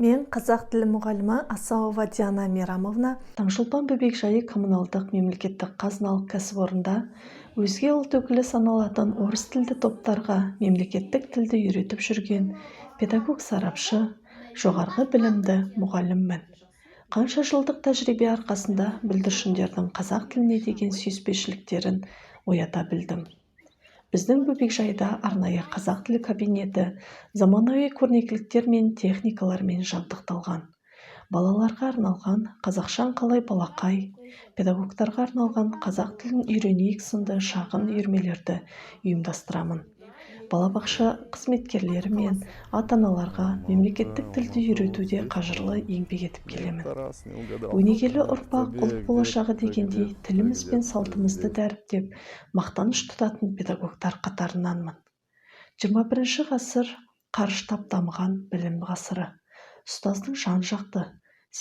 Мен қазақ тілі мұғалімі Асауова Диана Мейрамовна Таңшолпан бөбекжайы коммуналдық мемлекеттік қазыналық кәсіпорында өзге ұлт өкілі саналатын орыс тілді топтарға мемлекеттік тілді үйретіп жүрген педагог-сарапшы, жоғарғы білімді мұғаліммін. Қанша жылдық тәжірибе арқасында бүлдіршіндердің қазақ тіліне деген сүйіспеншіліктерін оята білдім. Біздің бөбекжайда арнайы қазақ тілі кабинеті заманауи көрнекіліктер мен техникалармен жабдықталған. Балаларға арналған қазақшан қалай балақай, педагогтарға арналған қазақ тілін үйренейік сынды шағын үйірмелерді ұйымдастырамын. Балабақша қызметкерлері мен ата-аналарға мемлекеттік тілді үйретуде қажырлы еңбек етіп келемін. Өнегелі ұрпақ ұлт болашағы дегендей тіліміз бен салтымызды дәріптеп, мақтаныш тұтатын педагогтар қатарынанмын. 21 ғасыр қарыштап дамыған білім ғасыры. Ұстаздың жан-жақты,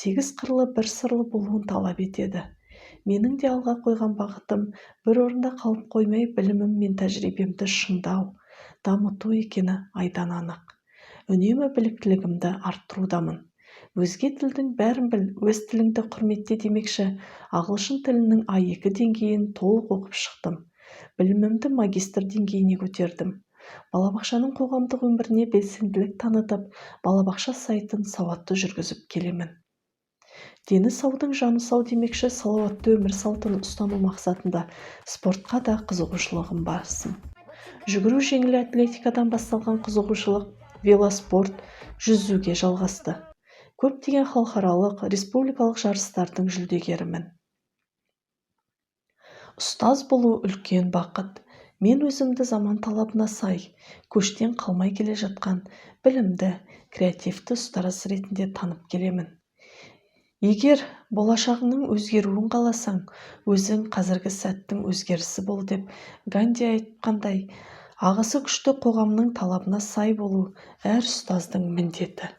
8 қырлы бір сырлы болуын талап етеді. Менің де алға қойған бағытым бір орында қалып қоймай білімім мен тәжірибемді шыңдау, дамыту екені айдан анық. Үнемі біліктілігімді арттырудамын. Өзге тілдің бәрін біл, өз тіліңді құрметте демекші, ағылшын тілінің А2 деңгейін толық оқып шықтым. Білімімді магистр деңгейіне көтердім. Балабақшаның қоғамдық өміріне белсенділік танытып, балабақша сайтын сауатты жүргізіп келемін. Дені саудың жаны сау демекші, салауатты өмір салтын ұстану мақсатында спортқа да қызығушылығым басым. Жүгіру, жеңіл атлетикадан басталған қызығушылық велоспорт, жүзуге жалғасты. Көптеген халықаралық, республикалық жарыстардың жүлдегерімін. Ұстаз болу үлкен бақыт. Мен өзімді заман талабына сай, көштен қалмай келе жатқан білімді, креативті ұстаз ретінде танып келемін. Егер болашағыңның өзгеруін қаласаң, өзің қазіргі сәттің өзгерісі бол деп Ганди айтқандай, ағысы күшті қоғамның талабына сай болу әр ұстаздың міндеті.